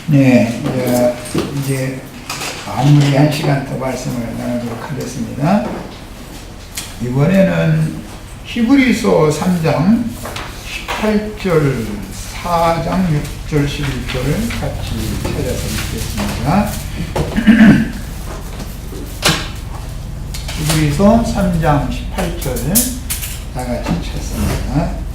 네, 이제 마무리 한 시간 더 말씀을 나누도록 하겠습니다. 이번에는 히브리서 3장 18절, 4장 6절, 11절을 같이 찾아서 읽겠습니다. 히브리서 3장 18절 다 같이 찾습니다.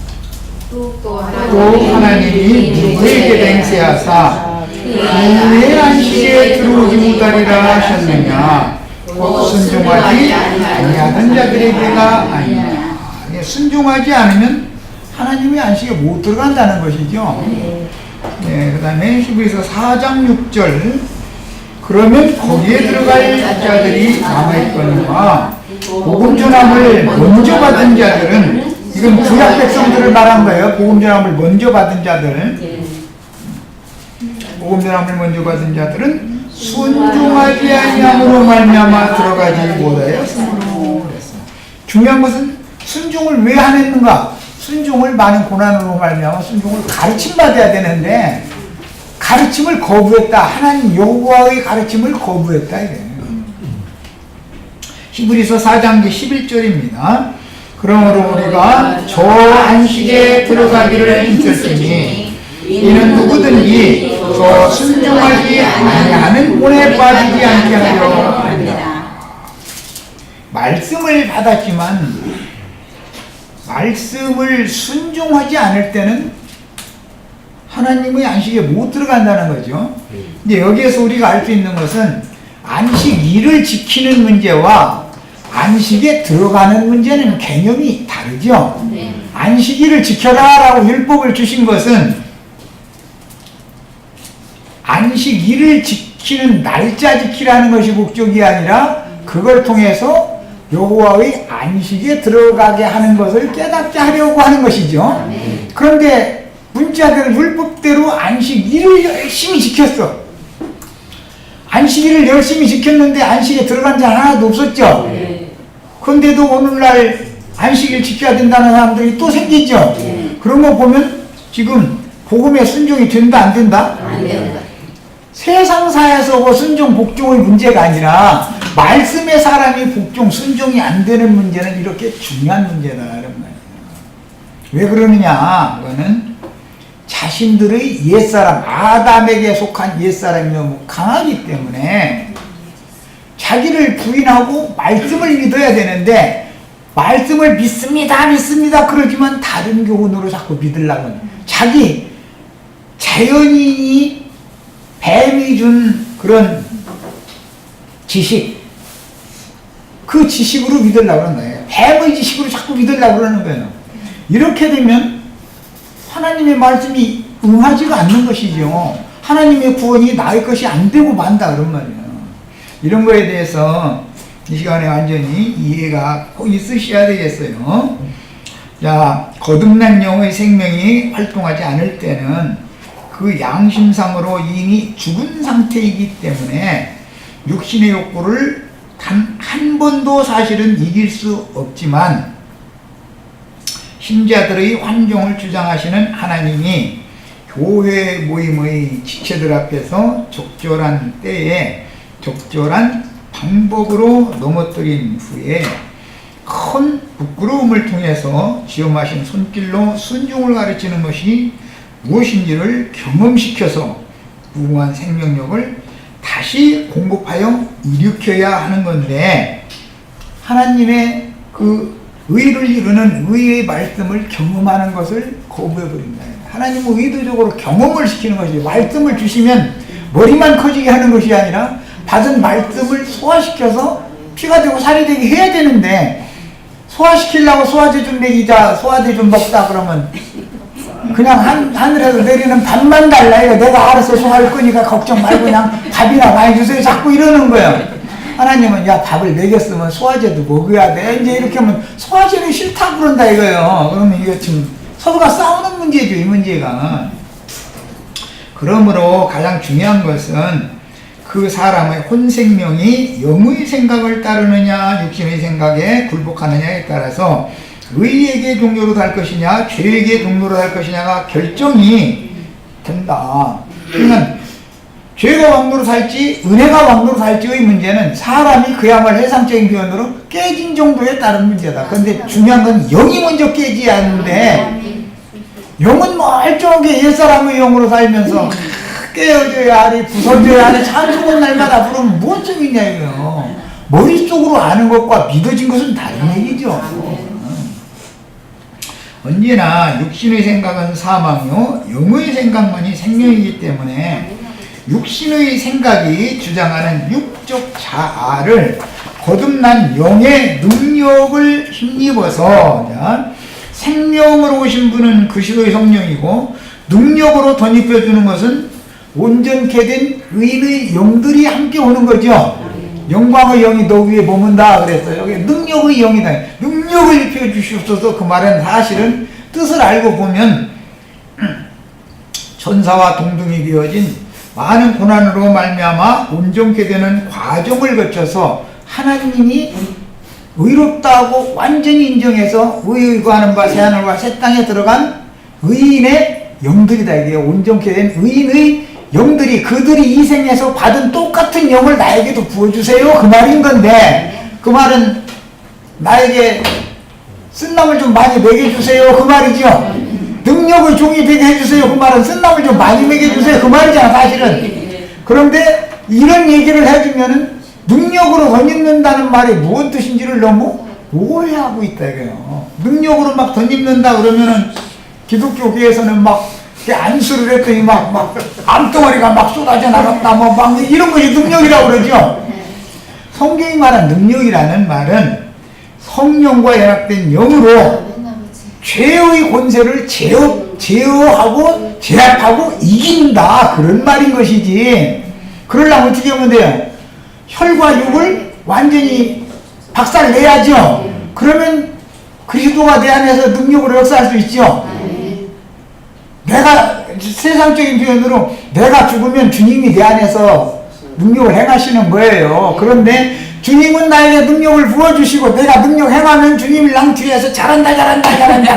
또 하나님이 누구에게 맹세하사 내 안식에 들어오지 못하리라 하셨느냐 곧 순종하지 아니하던 자들에게가 아니냐. 순종하지 않으면 하나님의 안식에 못 들어간다는 것이죠. 네, 그 다음에 히브리서 4장 6절 그러면 거기에 들어갈 자들이 남아있거니와 복음 전함을 먼저 받은 자들은, 이건 구약 백성들을 말한 거예요. 복음 전함을 먼저 받은 자들, 복음 전함을 먼저 받은 자들은 순종하지 아니함으로 말미암아 들어가지 못하여 그랬어요. 중요한 것은 순종을 왜 안 했는가? 순종을 많은 고난으로 말미암아 순종을 가르침 받아야 되는데 가르침을 거부했다. 하나님 여호와의 가르침을 거부했다 이래요. 히브리서 4장 11절입니다. 그러므로 우리가 저 안식에 들어가기를 힘쓸지니 이는 누구든지 저 순종하지 아니하는 본에 빠지지 않게 하려 합니다. 말씀을 받았지만 말씀을 순종하지 않을 때는 하나님의 안식에 못 들어간다는 거죠. 근데 여기에서 우리가 알 수 있는 것은 안식일을 지키는 문제와 안식에 들어가는 문제는 개념이 다르죠. 안식일을 지켜라 라고 율법을 주신 것은 안식일을 지키는 날짜 지키라는 것이 목적이 아니라 그걸 통해서 여호와의 안식에 들어가게 하는 것을 깨닫게 하려고 하는 것이죠. 그런데 문자들은 율법대로 안식일을 열심히 지켰어. 안식일을 열심히 지켰는데 안식에 들어간 자 하나도 없었죠. 그런데도 오늘날 안식일 지켜야 된다는 사람들이 또 생기죠. 그런 거 보면 지금 복음에 순종이 된다 안 된다? 안 된다. 세상사에서 뭐 순종 복종의 문제가 아니라 말씀의 사람이 복종 순종이 안 되는 문제는 이렇게 중요한 문제다 이런 말이에요. 왜 그러느냐? 그거는 자신들의 옛사람, 아담에게 속한 옛사람이 너무 강하기 때문에 자기를 부인하고 말씀을 믿어야 되는데 말씀을 믿습니다 그러지만 다른 교훈으로 자꾸 믿으려고 하는 자기 자연인이 뱀이 준 그런 지식, 그 지식으로 믿으려고 그러는 거예요. 뱀의 지식으로 자꾸 믿으려고 그러는 거예요. 이렇게 되면 하나님의 말씀이 응하지가 않는 것이죠. 하나님의 구원이 나의 것이 안 되고 만다 그런 말이에요. 이런 거에 대해서 이 시간에 완전히 이해가 꼭 있으셔야 되겠어요. 자, 거듭난 영의 생명이 활동하지 않을 때는 그 양심상으로 이미 죽은 상태이기 때문에 육신의 욕구를 단 한 번도 사실은 이길 수 없지만 신자들의 환종을 주장하시는 하나님이 교회 모임의 지체들 앞에서 적절한 때에 적절한 방법으로 넘어뜨린 후에 큰 부끄러움을 통해서 지엄하신 손길로 순종을 가르치는 것이 무엇인지를 경험시켜서 무궁한 생명력을 다시 공급하여 일으켜야 하는 건데 하나님의 그 의를 이루는 의의 말씀을 경험하는 것을 거부해버린다. 하나님은 의도적으로 경험을 시키는 것이 말씀을 주시면 머리만 커지게 하는 것이 아니라 받은 말씀을 소화시켜서 피가 되고 살이 되게 해야 되는데 소화시키려고 소화제 좀 먹이자 소화제 좀 먹자 그러면 그냥 하늘에서 내리는 밥만 달라. 이거 내가 알아서 소화할 거니까 걱정 말고 그냥 밥이나 많이 주세요. 자꾸 이러는 거예요. 하나님은 야 밥을 먹였으면 소화제도 먹어야 돼. 이제 이렇게 하면 소화제는 싫다 그런다 이거예요. 그러면 이거 지금 서로가 싸우는 문제죠. 이 문제가. 그러므로 가장 중요한 것은 그 사람의 혼생명이 영의 생각을 따르느냐 육신의 생각에 굴복하느냐에 따라서 의에게 종로로 갈 것이냐 죄에게 종로로 갈 것이냐가 결정이 된다. 그러면 죄가 왕노로 살지 은혜가 왕노로 살지의 문제는 사람이 그야말로 해상적인 표현으로 깨진 정도에 따른 문제다. 그런데 중요한 건 영이 먼저 깨지 않는데 영은 멀쩡하게 옛사람의 영으로 살면서 깨어져야 하리 부서져야 하리 찬송은 날마다 부르면 뭔 소리냐 이거요. 머릿속으로 아는 것과 믿어진 것은 다른 얘기죠. 언제나 육신의 생각은 사망이요 영의 생각만이 생명이기 때문에 육신의 생각이 주장하는 육적 자아를 거듭난 영의 능력을 힘입어서 생명으로 오신 분은 그리스도의 성령이고 능력으로 덧입혀주는 것은 온전케 된 의인의 영들이 함께 오는 거죠. 영광의 영이 너 위에 머문다 그랬어요. 여기 능력의 영이다. 능력을 입혀주시옵소서. 그 말은 사실은 뜻을 알고 보면 천사와 동등이 되어진 많은 고난으로 말미암아 온전케 되는 과정을 거쳐서 하나님이 의롭다고 완전히 인정해서 의의구하는 바 새하늘과 새 땅에 들어간 의인의 영들이다. 이게 온전케 된 의인의 영들이 그들이 이 생에서 받은 똑같은 영을 나에게도 부어주세요 그 말인 건데 그 말은 나에게 쓴남을 좀 많이 먹여주세요 그 말이죠. 능력을 종이 되게 해주세요 그 말은 쓴남을 좀 많이 먹여주세요 그 말이잖아 사실은. 그런데 이런 얘기를 해주면은 능력으로 덧입는다는 말이 무슨 뜻인지를 너무 오해하고 있다 이거요. 능력으로 막 덧입는다 그러면은 기독교계에서는 막 안수를 했더니 막 암덩어리가 막 쏟아져 나갔다 막 이런 것이 능력이라고 그러죠. 성경이 말한 능력이라는 말은 성령과 연합된 영으로 죄의 권세를 제어하고 제압하고 이긴다 그런 말인 것이지. 그러려면 어떻게 하면 돼요? 혈과 육을 완전히 박살내야죠. 그러면 그리스도가 내 안에서 능력으로 역사할 수 있죠. 내가 세상적인 표현으로 내가 죽으면 주님이 내 안에서 능력을 행하시는 거예요. 그런데 주님은 나에게 능력을 부어주시고 내가 능력 행하면 주님이 랑트리해서 잘한다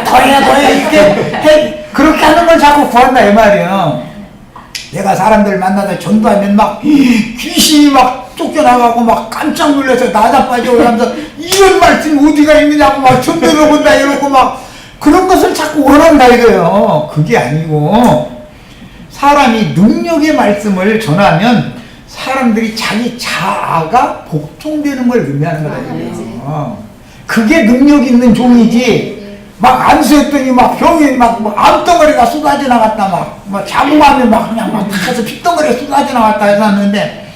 더해 이렇게 그렇게 하는 걸 자꾸 구한다 이 말이에요. 내가 사람들 만나다 전도하면 막 귀신이 막 쫓겨나가고 막 깜짝 놀라서 나자빠지고 하면서 이런 말씀 어디가 있느냐고 막 전도를 본다 이러고 막 그런 것을 자꾸 원한다 이거예요. 그게 아니고 사람이 능력의 말씀을 전하면 사람들이 자기 자아가 복종되는 걸 의미하는 거다 이거예요. 그게 능력 있는 종이지 막 안수했더니 막 병이 막 암덩어리가 쏟아져 나갔다 막 자궁하면 막 그냥 막 타서 핏덩어리가 쏟아져 나갔다 해서 왔는데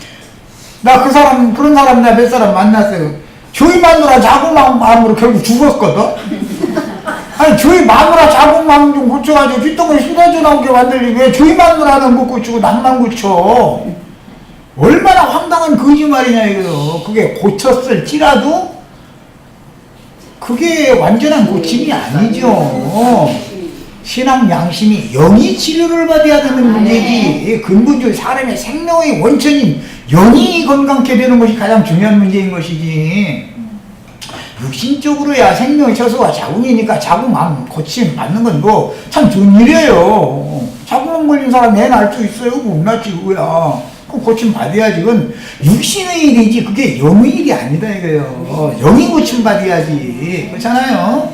나 그 사람 그런 사람 나 몇 사람 만났어요. 저희 마누라 자궁암으로 결국 죽었거든. 아니 저희 마누라 자궁암 좀 고쳐가지고 핏덩어리 쏟아져 나오게 만들지 왜 저희 마누라는 못 고치고 남만 고쳐. 얼마나 황당한 거짓말이냐 이거요. 그게 고쳤을지라도 그게 완전한 고침이 아니죠. 신앙 양심이 영이 치료를 받아야 되는 문제지 근본적으로 사람의 생명의 원천인 영이 건강케 되는 것이 가장 중요한 문제인 것이지. 육신적으로야 생명의 처소가 자궁이니까 자궁암 고침 받는 건 뭐 참 좋은 일이에요. 자궁암 걸린 사람 애 낳을 수 있어요? 못 낳지 그거야. 그럼 고침 받아야지. 그건 육신의 일이지 그게 영의 일이 아니다 이거예요. 영이 고침 받아야지. 그렇잖아요.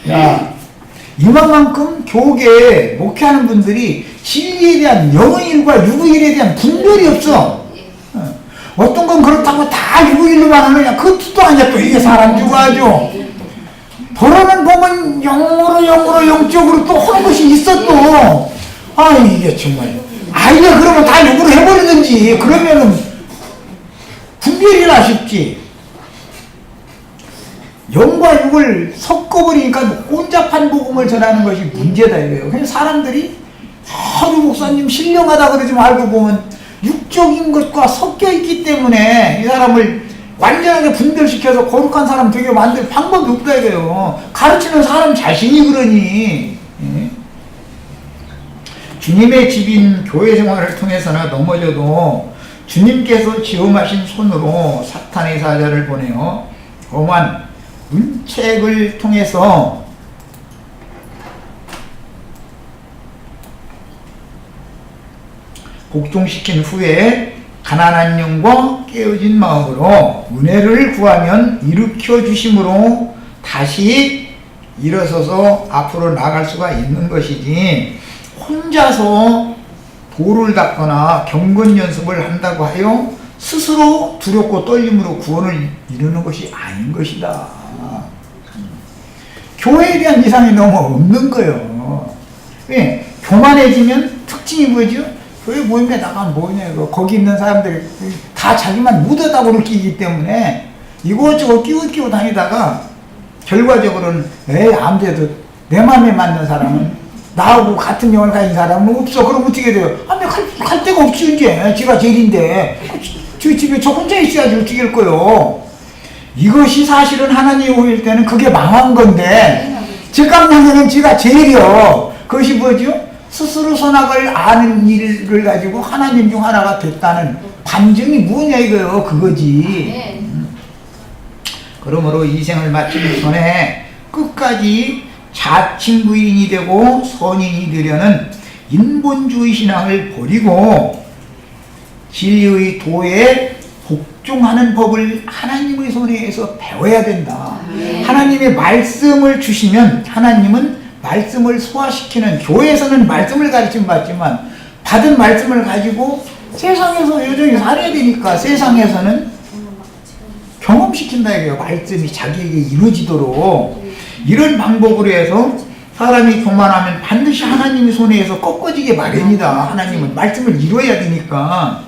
야, 이만큼 교계에 목회하는 분들이 진리에 대한 영의 일과 육의 일에 대한 분별이 없어. 어떤 건 그렇다고 다 육의 일로만 하느냐 그 뜻도 아니야. 또 이게 사람 죽어야죠. 도로는 보면 영으로 영적으로 또 하는 것이 있어 또. 아 이게 정말 아이가 그러면 다 육으로 해버리든지 그러면은 분별이나 쉽지. 영과 육을 섞어버리니까 혼잡한 복음을 전하는 것이 문제다 이거예요. 그래서 사람들이 우리 목사님 신령하다 그러지 말고 보면 육적인 것과 섞여 있기 때문에 이 사람을 완전하게 분별시켜서 거룩한 사람 되게 만들 방법이 없다 이거예요. 가르치는 사람 자신이 그러니. 주님의 집인 교회 생활을 통해서나 넘어져도 주님께서 지음하신 손으로 사탄의 사자를 보내어 엄한 문책을 통해서 복종시킨 후에 가난한 영과 깨어진 마음으로 은혜를 구하면 일으켜 주심으로 다시 일어서서 앞으로 나갈 수가 있는 것이지, 혼자서 돌을 닦거나 경건 연습을 한다고 하여 스스로 두렵고 떨림으로 구원을 이루는 것이 아닌 것이다. 교회에 대한 이상이 너무 없는 거예요. 왜? 교만해지면 특징이 뭐죠? 교회 모임에 나가면 뭐냐, 거기 있는 사람들이 다 자기만 묻었다고 느끼기 때문에 이것저것 끼워 다니다가 결과적으로는 아무래도 내 맘에 맞는 사람은, 나하고 같은 영을 가진 사람은 없어. 그럼 어떻게 돼요? 갈 데가 없지, 이제. 지가 제일인데. 저 집에 저 혼자 있어야지 어떻게 할 거요. 이것이 사실은 하나님이 오일 때는 그게 망한 건데, 즉각량에는 지가 제일이요. 그것이 뭐죠? 스스로 선악을 아는 일을 가지고 하나님 중 하나가 됐다는 반증이 뭐냐 이거요. 그거지. 그러므로 이 생을 마치기 전에 끝까지 자칭부인이 되고 선인이 되려는 인본주의 신앙을 버리고 진리의 도에 복종하는 법을 하나님의 손에서 배워야 된다. 하나님의 말씀을 주시면 하나님은 말씀을 소화시키는, 교회에서는 말씀을 가르침 받지만 받은 말씀을 가지고 세상에서 여전히 살아야 되니까 세상에서는 경험시킨다 이거예요. 말씀이 자기에게 이루어지도록. 이런 방법으로 해서 사람이 교만하면 반드시 하나님의 손에서 꺾어지게 마련이다. 하나님은 말씀을 이루어야 되니까.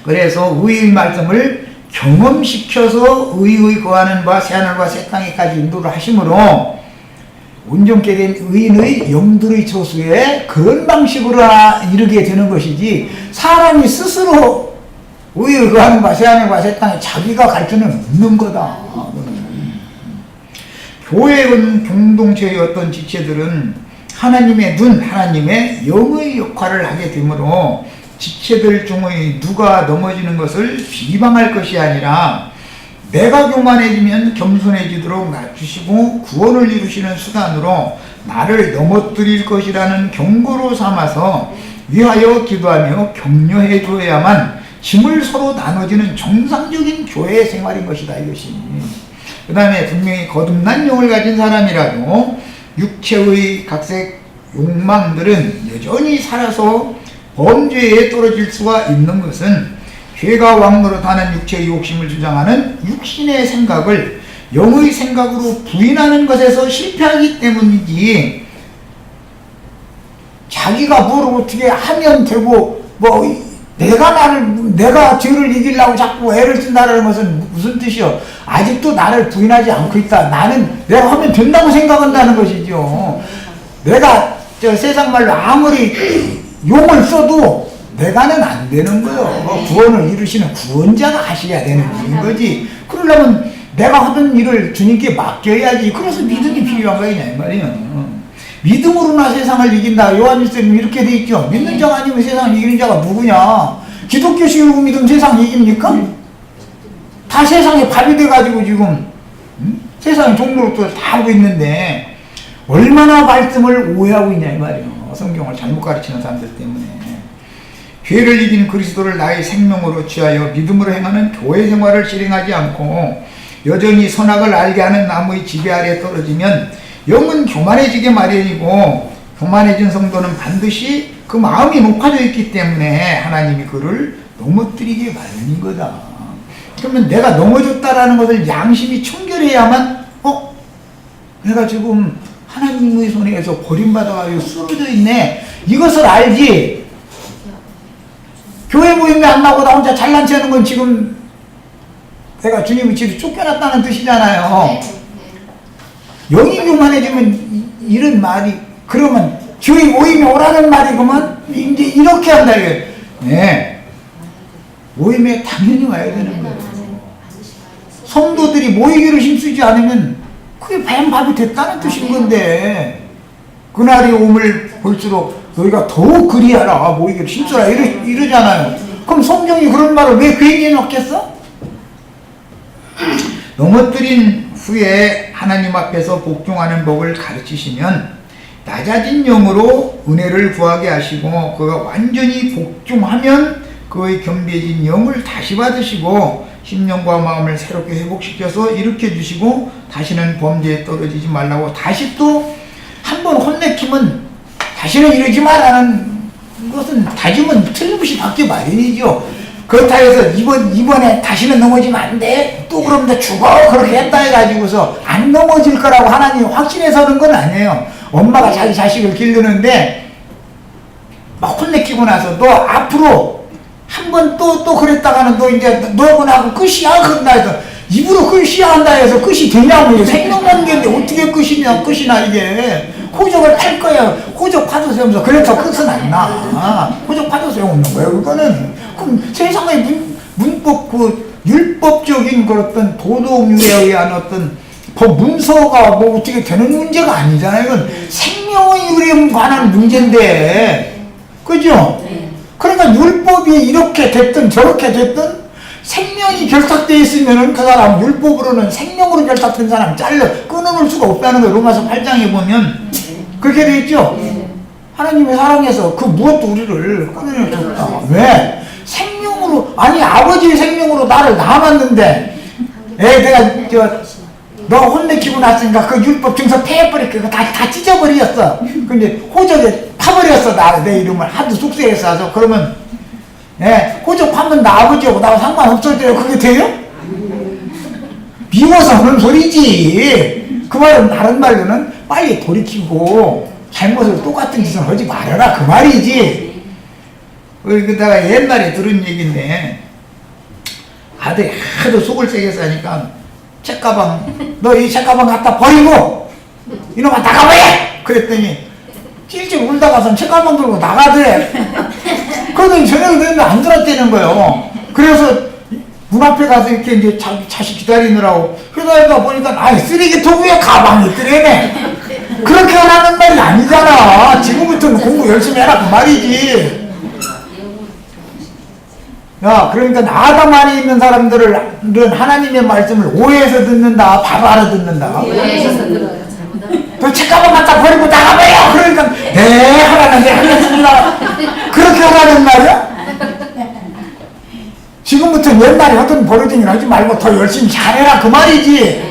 그래서 의의 말씀을 경험시켜서 의의 거하는 바 새하늘과 새 땅에까지 인도를 하심으로 온전케 된 의인의 영들의 처수에 그런 방식으로 이르게 되는 것이지, 사람이 스스로 의의 거하는 바 새하늘과 새 땅에 자기가 갈 수는 없는 거다. 교회 공동체의 어떤 지체들은 하나님의 눈, 하나님의 영의 역할을 하게 되므로 지체들 중의 누가 넘어지는 것을 비방할 것이 아니라 내가 교만해지면 겸손해지도록 낮추시고 구원을 이루시는 수단으로 나를 넘어뜨릴 것이라는 경고로 삼아서 위하여 기도하며 격려해 줘야만 짐을 서로 나눠지는 정상적인 교회 생활인 것이다, 이것이. 그 다음에 분명히 거듭난 영을 가진 사람이라도 육체의 각색 욕망들은 여전히 살아서 범죄에 떨어질 수가 있는 것은 죄가 왕노릇하는 육체의 욕심을 주장하는 육신의 생각을 영의 생각으로 부인하는 것에서 실패하기 때문이지, 자기가 뭘 어떻게 하면 되고 내가 죄를 이기려고 자꾸 애를 쓴다는 것은 무슨 뜻이요? 아직도 나를 부인하지 않고 있다. 나는 내가 하면 된다고 생각한다는 것이죠. 내가 세상 말로 아무리 용을 써도 내가는 안 되는 거요. 구원을 이루시는 구원자가 하셔야 되는 일인 거지. 그러려면 내가 하던 일을 주님께 맡겨야지. 그래서 믿음이 필요한 거냐 이 말이에요. 믿음으로나 세상을 이긴다. 요한일서는 이렇게 돼 있죠. 믿는 자가 아니면 세상을 이기는 자가 누구냐? 기독교식으로 믿으면 세상 이깁니까? 다 세상에 밥이 돼가지고 지금 세상의 종로로 다 하고 있는데 얼마나 말씀을 오해하고 있냐 이 말이에요. 성경을 잘못 가르치는 사람들 때문에. 죄를 이긴 그리스도를 나의 생명으로 취하여 믿음으로 행하는 교회 생활을 실행하지 않고 여전히 선악을 알게 하는 나무의 지배 아래 떨어지면 영은 교만해지게 마련이고, 교만해진 성도는 반드시 그 마음이 높아져 있기 때문에 하나님이 그를 넘어뜨리게 마련인 거다. 그러면 내가 넘어졌다라는 것을 양심이 청결해야만 내가 지금 하나님의 손에서 버림받아가지고 쓰러져 있네, 이것을 알지. 교회 모임에 안 나오고 나 혼자 잘난 체 하는 건 지금 내가 주님의 집에 쫓겨났다는 뜻이잖아요. 영이 교만해지면 이런 말이, 그러면 교회 모임에 오라는 말이 그러면 이제 이렇게 한다 이거예요. 네, 모임에 당연히 와야 되는 거예요. 성도들이 모이기를 힘쓰지 않으면 그게 뱀밥이 됐다는 뜻인 건데, 그날이 오물 볼수록 너희가 더욱 그리하라, 모이기를 힘써라 이러잖아요. 그럼 성경이 그런 말을 왜 괜히 해놓겠어? 넘어뜨린 후에 하나님 앞에서 복종하는 법을 가르치시면 낮아진 영으로 은혜를 구하게 하시고 그가 완전히 복종하면 그의 겸비해진 영을 다시 받으시고 심령과 마음을 새롭게 회복시켜서 일으켜 주시고 다시는 범죄에 떨어지지 말라고 다시 또 한 번 혼내키면 다시는 이러지 마라는 것은 다짐은 틀림없이 받기 마련이죠. 그렇다 해서 이번에 다시는 넘어지면 안 돼. 또 그럼 너 죽어. 그렇게 했다 해가지고서 안 넘어질 거라고 하나님이 확신해서 하는 건 아니에요. 엄마가 자기 자식을 기르는데 막 혼내키고 나서 너 앞으로 한 번 또 그랬다가는 너 이제 너하고 끝이야. 그런다 해서 입으로 끝이야 한다 해서 끝이 되냐고요. 생명관계인데 어떻게 끝이나 이게. 호적을 팔 거야. 호적 파도 세우면서 그래서 끝은 안 나. 호적 파도 세우는 거예요. 그거는 그럼 세상의 문법 율법적인 그런 도덕률에 의한 어떤 법 문서가 뭐 어떻게 되는 문제가 아니잖아요. 이건 생명의 율에 관한 문제인데, 그죠? 그러니까 율법이 이렇게 됐든 저렇게 됐든 생명이 결탁되어 있으면은 그 사람 율법으로는 생명으로 결탁된 사람 끊어놓을 수가 없다는 거예요. 로마서 8장에 보면 그렇게 되어 있죠. 하나님의 사랑에서 그 무엇도 우리를 끊어낼 수 없다. 왜? 생명으로, 아니 아버지의 생명으로 나를 낳았는데 내가 너 혼내키고 났으니까 그 율법 증서 폐해버리고 그거 다 찢어버렸어. 근데 호적에 파버렸어. 내 이름을 하도 속세해서. 그러면 호적 파면 나 아버지하고 나하고 상관없어져요. 그게 돼요? 미워서 그런 소리지. 그 말은 다른 말로는 빨리 돌이키고 잘못을 똑같은 짓을 하지 말아라 그 말이지. 그러다가 옛날에 들은 얘기인데 아들이 하도 속을 세게 싸니까 책가방 너 이 책가방 갖다 버리고 이놈아 나가버려! 그랬더니 찔찔 울다가선 책가방 들고 나가더래. 그러더니 저녁에 됐는데 안 들었다는 거예요. 그래서 문 앞에 가서 이렇게 이제 자식 기다리느라고 휴대하다 보니까 쓰레기통 위에 가방이 있더래네. 그렇게 하라는 말이 아니잖아. 지금부터는 공부 열심히 해라 그 말이지. 야, 그러니까 아담 안에 있는 사람들은 하나님의 말씀을 오해해서 듣는다, 바로 알아듣는다. 오해해서 들어요. 너 책가방 갖다 버리고 나가봐요. 그러니까 네 하라는데 하겠습니다. 그렇게 하라는 말이야? 지금부터 옛날에 하던 버릇을 하지 말고 더 열심히 잘해라 그 말이지.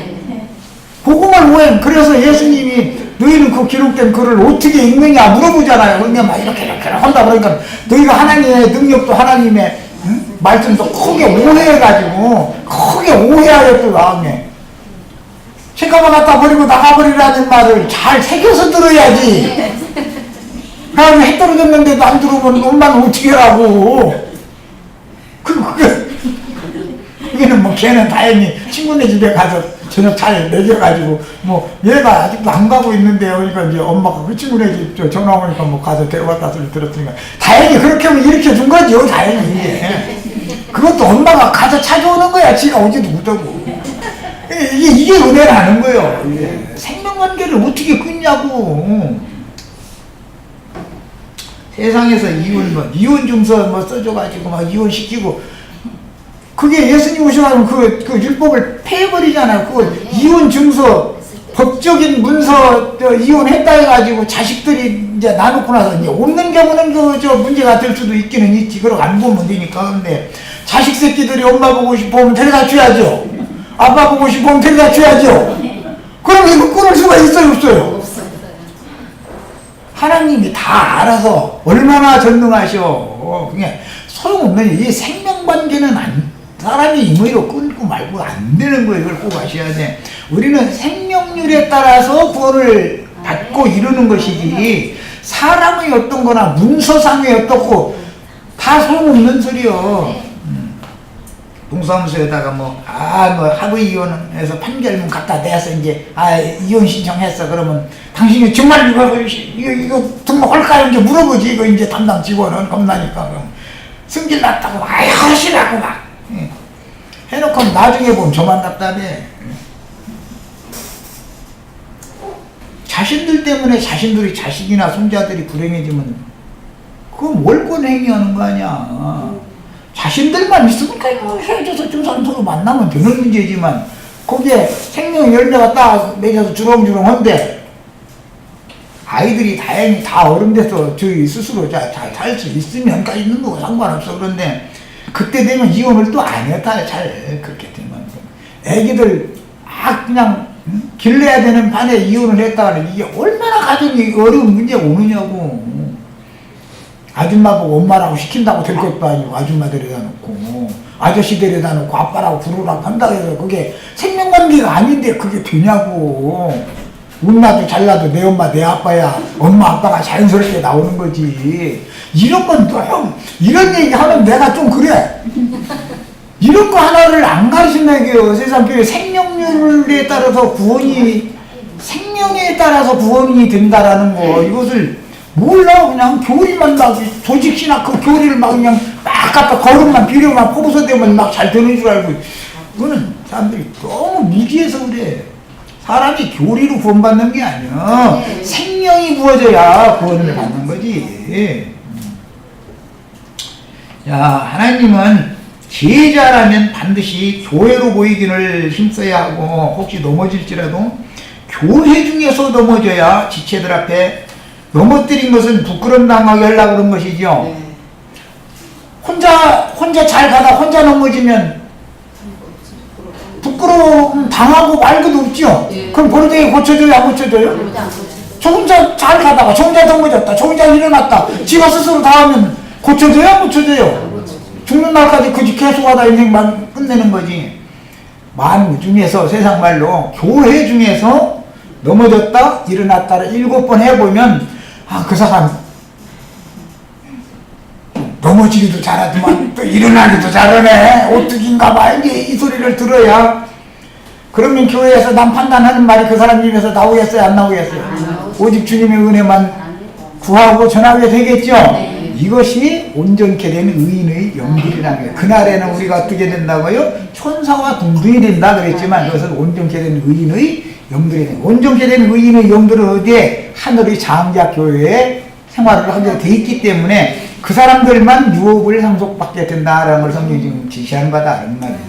복음을 오해. 그래서 예수님이 너희는 그 기록된 글을 어떻게 읽느냐 물어보잖아요. 그러니까 막 이렇게 한다. 그러니까 너희가 하나님의 능력도 하나님의 말씀도 크게 오해해가지고 크게 오해하였고 나오네. 책가방 갖다 버리고 나가버리라는 말을 잘 새겨서 들어야지. 그러면 해 떨어졌는데도 안 들어오면 엄마는 어떻게 하라고. 그게는 뭐 걔는 다행히 친구네 집에 가서 저녁 잘 먹여가지고 뭐 얘가 아직도 안 가고 있는데요. 그러니까 이제 엄마가 그 친구네 집 전화 오니까 뭐 가서 데려왔다 소리 들었으니까 다행히 그렇게 하면 일으켜 준 거죠. 다행히. 그것도 엄마가 가서 찾아오는 거야. 지가 오지도 못하고. 이게 은혜라는 거예요. 생명관계를 어떻게 끊냐고. 세상에서 이혼 증서 써줘가지고 막 이혼시키고 그게 예수님 오셔가지고 그 율법을 폐해버리잖아요. 그 이혼 증서 법적인 문서 이혼했다 해가지고 자식들이 이제 나놓고 나서 이제 없는 경우는 문제가 될 수도 있기는 있지. 그러고 안 보면 되니까. 근데 자식 새끼들이 엄마 보고 싶으면 데려다 줘야죠. 아빠 보고 싶으면 데려다 줘야죠. 그럼 이거 끊을 수가 있어요, 없어요? 하나님이 다 알아서 얼마나 전능하셔. 그냥 소용없는 이 생명관계는 사람이 임의로 끊고 말고 안 되는 거예요. 이걸 꼭 아셔야 돼. 우리는 생명률에 따라서 구원을 받고 이루는 것이지 사람의 어떤 거나 문서상의 어떻고 다 소용없는 소리요. 동사무소에다가 합의 이혼해서 판결문 갖다 내서 이제 이혼 신청했어. 그러면 당신이 정말 이거 등록할까요? 이제 물어보지. 이거 이제 담당 직원은 겁나니까. 그럼 승질 났다고 하시라고 막 해놓고 나중에 보면 저만 답답해. 자신들 때문에 자신들이 자식이나 손자들이 불행해지면 그건 월권 행위하는 거 아니야. 자신들만 있으니까 헤어져서 좀 사람 서로 만나면 되는 문제지만 거기에 생명 열매가 딱 맺어서 주렁주렁한데 아이들이 다행히 다 어른 돼서 저희 스스로 잘 살 수 있으면 있는 거 상관없어. 그런데 그때 되면 이혼을 또 안 했다. 잘 그렇게 되면 애기들 그냥 길러야 되는 판에 이혼을 했다가는 이게 얼마나 가정이 어려운 문제가 오느냐고. 아줌마 보고 엄마라고 시킨다고 될 것도 아니고 아줌마 데려다 놓고 아저씨 데려다 놓고 아빠라고 부르라고 한다고 해서 그게 생명관계가 아닌데 그게 되냐고. 못나도 잘나도 내 엄마 내 아빠야. 엄마 아빠가 자연스럽게 나오는 거지. 이런 건 또 형 이런 얘기 하면 내가 좀 그래. 이런 거 하나를 안 가르친다고요. 세상 교회 생명률에 따라서 구원이 생명에 따라서 구원이 된다라는 거 이것을 몰라. 그냥 교리만 막 조직신학 그 교리를 막 그냥 막 갖다 걸음만 비료만 퍼부서 대면 막 잘 되는 줄 알고. 그거는 사람들이 너무 무지해서 그래. 사람이 교리로 구원받는 게 아니야. 생명이 부어져야 구원을 받는 거지. 자, 하나님은 제자라면 반드시 교회로 보이기를 힘써야 하고 혹시 넘어질지라도 교회 중에서 넘어져야 지체들 앞에 넘어뜨린 것은 부끄럼 당하게 하려고 그런 것이죠. 혼자 잘 가다 혼자 넘어지면 부끄러움 당하고 말 것도 없죠. 그럼 버르장이 고쳐줘요 안 고쳐줘요? 저 혼자 잘 가다가 저 혼자 넘어졌다 저 혼자 일어났다 지가 스스로 다 하면 고쳐줘요 안 고쳐줘요? 죽는 날까지 그 계속하다 인생만 끝내는 거지. 만 중에서 세상 말로 교회 중에서 넘어졌다 일어났다를 7번 해보면 그 사람 넘어지기도 잘하지만 또 일어나기도 잘하네 어떡인가 봐. 이제 이 소리를 들어야. 그러면 교회에서 남 판단하는 말이 그 사람 입에서 나오겠어요 안 나오겠어요? 오직 주님의 은혜만 구하고 전하게 되겠죠. 이것이 온전케 된 의인의 영들이라는 거예요. 그날에는 우리가 어떻게 된다고요? 천사와 동등이 된다 그랬지만 그것은 온전케 된 의인의 영들이 된다. 온전케 된 의인의 영들은 어디에? 하늘의 장자교회에 생활을 하게 돼 있기 때문에 그 사람들만 유업을 상속받게 된다라는 걸 성경이 지금 지시하는 바다 이런 말이에요.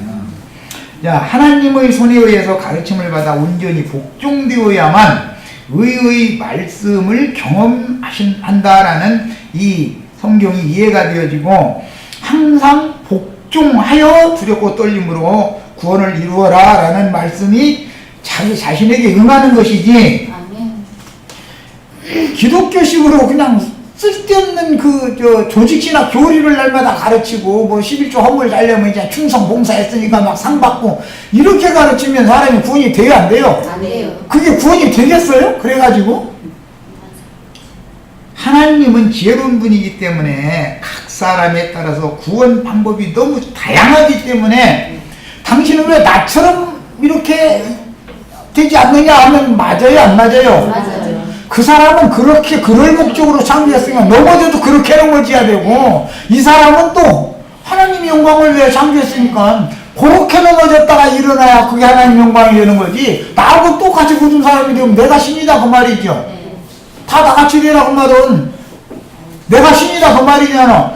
자, 하나님의 손에 의해서 가르침을 받아 온전히 복종되어야만 의의 말씀을 경험한다라는 이 성경이 이해가 되어지고 항상 복종하여 두렵고 떨림으로 구원을 이루어라 라는 말씀이 자기 자신에게 응하는 것이지. 기독교식으로 그냥 쓸데없는 조직신학 교리를 날마다 가르치고 11조 헌물 달려면 이제 충성 봉사했으니까 막 상 받고 이렇게 가르치면 사람이 구원이 돼요 안 돼요? 안 돼요. 그게 구원이 되겠어요? 그래가지고 하나님은 지혜로운 분이기 때문에 각 사람에 따라서 구원 방법이 너무 다양하기 때문에 당신은 왜 나처럼 이렇게 되지 않느냐 하면 맞아요 안 맞아요? 맞아요. 그 사람은 그렇게 그럴 목적으로 창조했으니까 넘어져도 그렇게 넘어져야 되고 이 사람은 또 하나님의 영광을 위해 창조했으니까 그렇게 넘어졌다가 일어나야 그게 하나님 영광이 되는 거지. 나하고 똑같이 굳은 사람이 되면 내가 신이다 그 말이죠. 다 나같이 되라 그 말은 내가 신이다 그 말이잖아.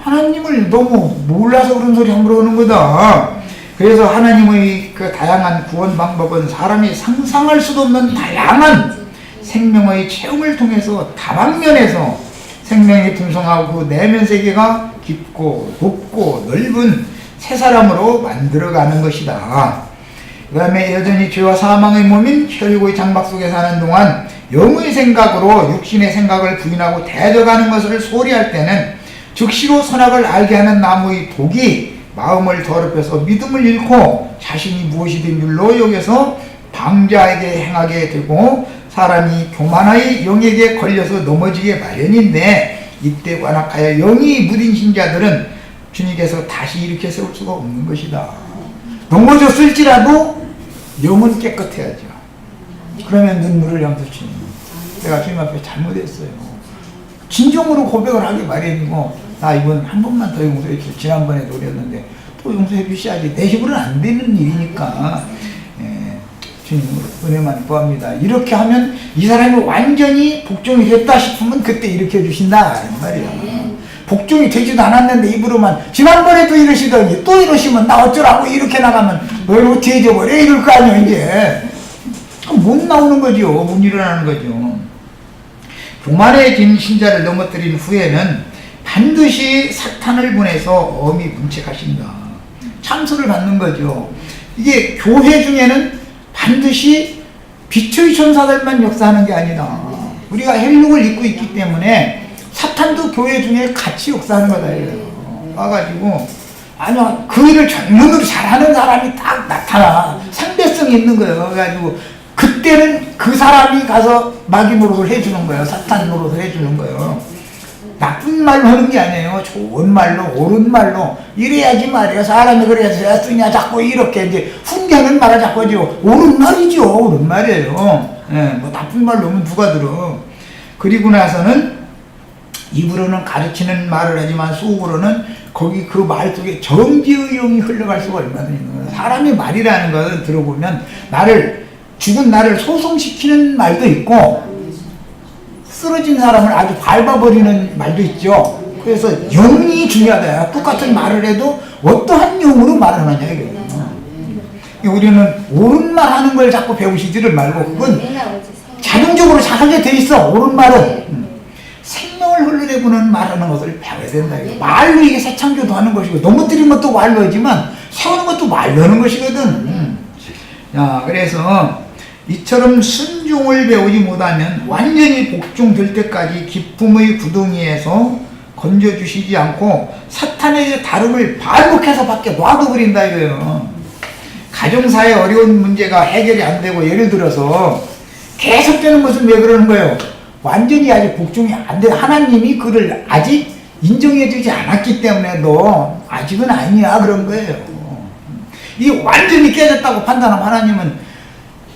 하나님을 너무 몰라서 그런 소리 함부로 하는 거다. 그래서 하나님의 그 다양한 구원 방법은 사람이 상상할 수도 없는 다양한 생명의 체험을 통해서 다방면에서 생명이 풍성하고 그 내면 세계가 깊고 높고 넓은 새 사람으로 만들어가는 것이다. 그 다음에 여전히 죄와 사망의 몸인 혈육의 장막 속에 사는 동안 영의 생각으로 육신의 생각을 부인하고 대적하는 것을 소리할 때는 즉시로 선악을 알게 하는 나무의 독이 마음을 더럽혀서 믿음을 잃고 자신이 무엇이 된 줄로 여겨서 방자에게 행하게 되고 사람이 교만의 영에게 걸려서 넘어지게 마련인데 이때 완악하여 영이 무딘 신자들은 주님께서 다시 일으켜 세울 수가 없는 것이다. 넘어졌을지라도 영은 깨끗해야죠. 그러면 눈물을 양서 주님 내가 주님 앞에 잘못했어요. 진정으로 고백을 하기 마련이고 나 이번 한 번만 더 용서해 주세요. 지난번에 노렸는데 또 용서해 주셔야지. 내 힘으로는 안 되는 일이니까 주님 은혜만 구합니다. 이렇게 하면 이 사람이 완전히 복종이 됐다 싶으면 그때 일으켜 주신다 말이야. 복종이 되지도 않았는데 입으로만 지난번에도 이러시더니 또 이러시면 나 어쩌라고 이렇게 나가면 널 어떻게 해줘버려 이럴 거 아니야. 이제 못 나오는 거죠. 못 일어나는 거죠. 교만해진 신자를 넘어뜨린 후에는 반드시 사탄을 보내서 엄히 문책하신다. 참수를 받는 거죠. 이게 교회 중에는 반드시 빛의 천사들만 역사하는 게 아니다. 우리가 헬룩을 입고 있기 때문에 사탄도 교회 중에 같이 역사하는 거다. 와가지고 아니야, 그 일을 전문으로 잘하는 사람이 딱 나타나. 상대성이 있는 거예요. 그래가지고 그때는 그 사람이 가서 마귀 노릇을 해주는 거예요. 사탄 노릇을 해주는 거예요. 나쁜 말로 하는 게 아니에요. 좋은 말로, 옳은 말로. 이래야지 말이에요. 사람이 그래야 쓰냐. 자꾸 이렇게 이제 훈계는 말을 자꾸 하죠. 옳은 말이죠. 옳은 말이에요. 예, 뭐 나쁜 말로 하면 누가 들어. 그리고 나서는 입으로는 가르치는 말을 하지만 속으로는 거기 그 말 속에 정죄의 영이 흘러갈 수가 얼마나 있는 거예요. 사람의 말이라는 것을 들어보면 죽은 나를 소송시키는 말도 있고 쓰러진 사람을 아주 밟아버리는 말도 있죠. 그래서 영이 중요하다. 똑같은 말을 해도 어떠한 영으로 말을 하느냐 이거예요. 우리는 옳은 말 하는 걸 자꾸 배우시지를 말고 그건 자동적으로 잘하게 돼 있어. 옳은 말은 생명을 흘러내보는 말하는 것을 배워야 된다. 말로 이게 새 창조도 하는 것이고 넘어뜨린 것도 말로 하지만 세우는 것도 말로 하는 것이거든. 자, 그래서 이처럼 순종을 배우지 못하면 완전히 복종될 때까지 기쁨의 구덩이에서 건져주시지 않고 사탄의 다름을 반복해서 밖에 놔둬버린다 이거예요. 가정사의 어려운 문제가 해결이 안 되고 예를 들어서 계속되는 것은 왜 그러는 거예요? 완전히 아직 복종이 안 돼. 하나님이 그를 아직 인정해주지 않았기 때문에 너 아직은 아니야 그런 거예요. 이게 완전히 깨졌다고 판단하면 하나님은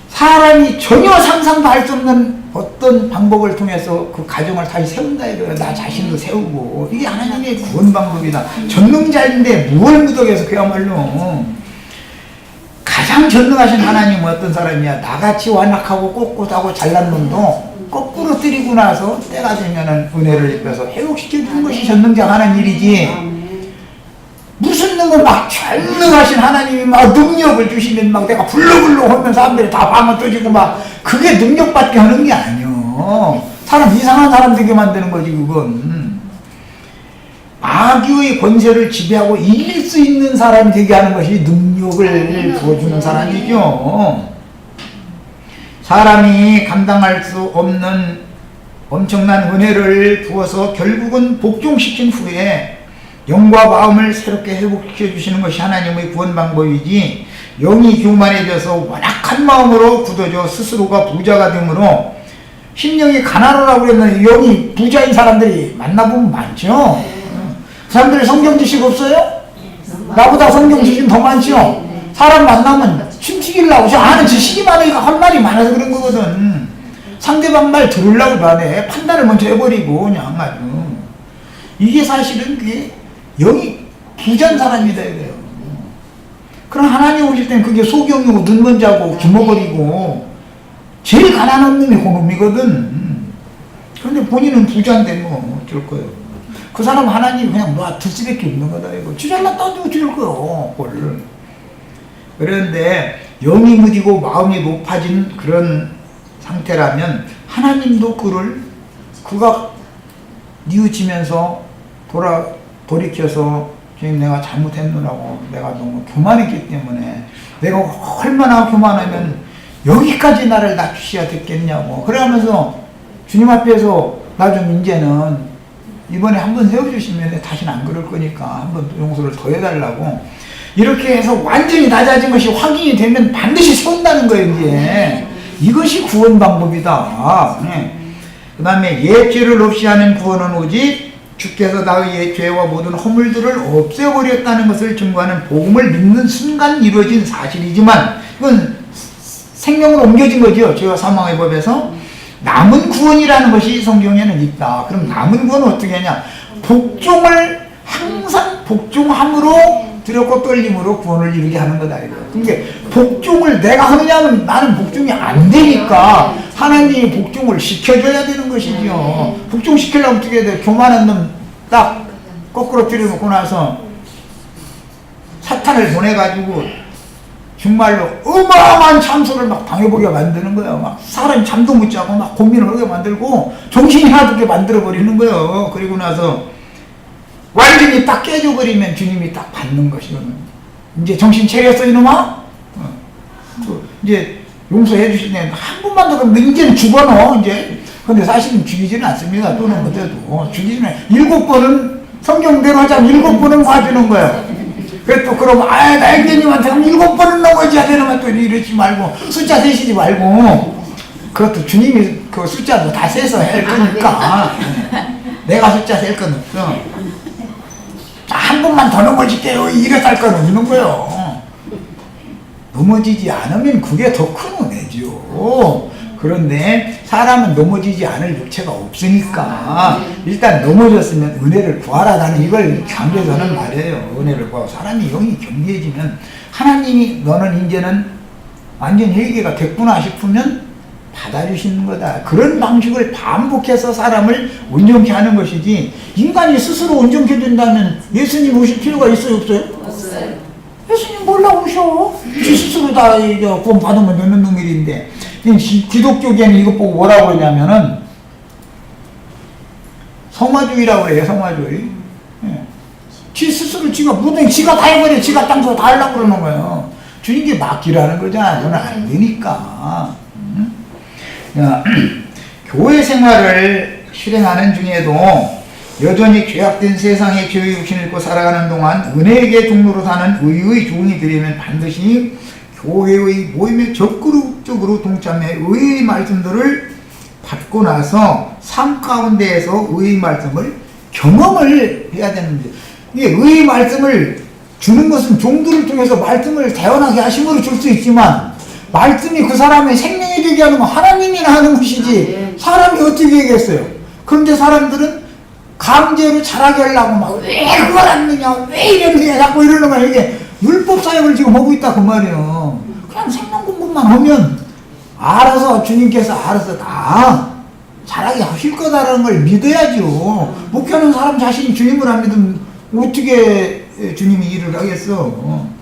사람이 전혀 상상도 할 수 없는 어떤 방법을 통해서 그 가정을 다시 세운다 이거예요. 나 자신도 세우고. 이게 하나님의 구원 방법이다. 전능자인데 무얼 무덕해서 그야말로. 가장 전능하신 하나님은 어떤 사람이야? 나같이 완악하고 꼿꼿하고 잘난 놈도 거꾸로 때리고 나서 때가 되면은 은혜를 입혀서 회복시켜주는 것이 전능자 하나님 일이지. 무슨 능을 막 전능하신 하나님이 막 능력을 주시면 막 내가 불러불러 하면 사람들이 다 방어 떠지고 막 그게 능력받게 하는 게 아니요. 사람 이상한 사람 되게 만드는 거지 그건. 마귀의 권세를 지배하고 이길 수 있는 사람이 되게 하는 것이 능력을 부어주는 사람이죠. 사람이 감당할 수 없는 엄청난 은혜를 부어서 결국은 복종시킨 후에 영과 마음을 새롭게 회복시켜 주시는 것이 하나님의 구원 방법이지, 영이 교만해져서 완악한 마음으로 굳어져 스스로가 부자가 되므로 심령이 가난하라고 그랬는데 영이 부자인 사람들이 만나보면 많죠. 그 사람들이 성경 지식 없어요? 나보다 성경 지식 더 많죠. 사람 만나면 춤추기려고 아는 지식이 많으니까 할 말이 많아서 그런 거거든. 상대방 말 들으려고 반해 판단을 먼저 해버리고 그냥 아주. 이게 사실은 그게 영이 부자인 사람이다 이거예요. 그럼 하나님 오실 때는 그게 소경이고 눈 먼저 하고 기머거리고 제일 가난한 놈이 그놈이거든. 그런데 본인은 부자인데 뭐 어쩔 거예요. 그 사람 하나님 그냥 놔둘 수밖에 없는 거다 이거. 주잘라 따지고 줄 거요. 그걸. 그런데 영이 무디고 마음이 높아진 그런 상태라면 하나님도 그가 뉘우치면서 돌이켜서 지금 내가 잘못했느라고 내가 너무 교만했기 때문에 내가 얼마나 교만하면 여기까지 나를 낮추셔야 됐겠냐고 그러면서 주님 앞에서 나 좀 이제는 이번에 한번 세워주시면 다시는 안 그럴 거니까 한번 용서를 더 해달라고 이렇게 해서 완전히 낮아진 것이 확인이 되면 반드시 세운다는 거예요. 이제 이것이 구원 방법이다. 그 다음에 예죄를 없이 하는 구원은 오직 주께서 나의 죄와 모든 허물들을 없애버렸다는 것을 증거하는 복음을 믿는 순간 이루어진 사실이지만 이건 생명으로 옮겨진 거죠. 죄와 사망의 법에서 남은 구원이라는 것이 성경에는 있다. 그럼 남은 구원은 어떻게 하냐? 복종을 항상 복종함으로 두렵고 떨림으로 구원을 이루게 하는 거다. 그러니까 복종을 내가 하느냐면 나는 복종이 안 되니까 하나님이 복종을 시켜줘야 되는 것이죠. 복종시키려면 어떻게 해야 돼? 교만한 놈 딱 거꾸로 들여놓고 나서 사탄을 보내가지고 정말로 어마어마한 참소를 막 당해보게 만드는 거예요. 막 사람이 잠도 못 자고 막 고민을 하게 만들고 정신이 하나도 만들어버리는 거예요. 그리고 나서 완전히 딱 깨져버리면 주님이 딱 받는 것이거든요. 이제 정신 차렸어 이놈아? 이제 용서해 주시네. 한 번만 더 그러면 이제는 죽어너 이제. 근데 사실은 죽이지는 않습니다. 또는 못해도 죽이지는 7번은 성경대로 하자면 7번은 봐주는 거예요. 그래 또 그러면 나 형제님한테 7번은 넘어져야 되는 또 이러지 말고 숫자 세시지 말고 그것도 주님이 그 숫자도 다 세서 할 거니까 내가 숫자 셀 건 없어. 한 번만 더 넘어질게요 이래서 할 건 없는 거예요. 넘어지지 않으면 그게 더 큰 은혜죠. 그런데 사람은 넘어지지 않을 육체가 없으니까 일단 넘어졌으면 은혜를 구하라. 나는 이걸 강조하는 말이에요. 은혜를 구하고 사람이 영이 경계해지면 하나님이 너는 이제는 완전 회개가 됐구나 싶으면 받아주시는 거다. 그런 방식을 반복해서 사람을 온전케 하는 것이지 인간이 스스로 온전케 된다면 예수님 오실 필요가 있어요 없어요? 없어요. 예수님 몰라 오셔. 지 스스로 다 구원 받으면 되는 놈일인데 기독교계는 이것 보고 뭐라고 그러냐면은 성화주의라고 그래요. 성화주의. 지 스스로 지가 무등 지가 다 해버려. 지가 땅에서 다 하려고 그러는 거예요. 주님께 맡기라는 거잖아. 그건 안 되니까. 교회 생활을 실행하는 중에도 여전히 죄악된 세상의 죄의 육신을 입고 살아가는 동안 은혜에게 종로로 사는 의의 종이 되려면 반드시 교회의 모임에 적극적으로 동참해 의의 말씀들을 받고 나서 삶 가운데에서 의의 말씀을 경험을 해야 되는데 이게 의의 말씀을 주는 것은 종들을 통해서 말씀을 태어나게 하심으로 줄 수 있지만 말씀이 그 사람의 생명이 되게 하는 건 하나님이나 하는 것이지 사람이 어떻게 얘기했어요. 그런데 사람들은 강제로 잘하게 하려고 막 왜 그걸 안 넣냐 왜 이랬느냐 자꾸 이러는 거야. 이게 율법 사역을 지금 하고 있다 그 말이에요. 그냥 생명 공부만 하면 알아서 주님께서 알아서 다 잘하게 하실 거다라는 걸 믿어야죠. 목회하는 사람 자신이 주님을 안 믿으면 어떻게 주님이 일을 하겠어.